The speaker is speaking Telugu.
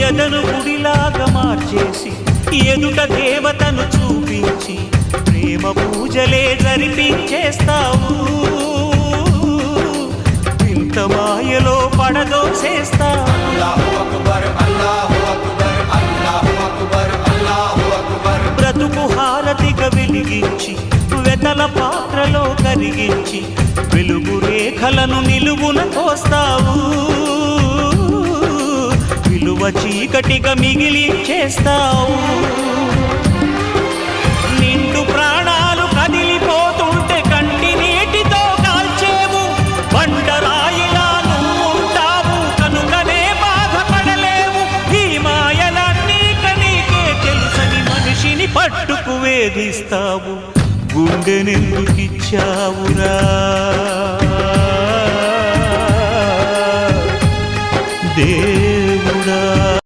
ఎదను గుడిలాగా మార్చేసి ఎదుట దేవతను చూపించి ప్రేమ పూజలే జరిపించేస్తావు. ఇంత మాయలో పడదోసేస్తావు. బ్రతుకు హారతిగా వెలిగించి వెతల పాత్రలో కరిగించి వెలుగు రేఖలను నిలువున కోస్తావు. విలువ చీకటిగా మిగిలించేస్తావు. నిండు ప్రాణాలు కదిలిపోతుంటే కంటి నీటితో కాల్చేవు. బండరాయిలా నువ్వుంటావు కనుకనే బాధపడలేవు. ఈ మాయలన్నీ నీకే తెలుసని మనిషిని పట్టుకు వేధిస్తావు. గుండెనెందుకిచ్చావురా?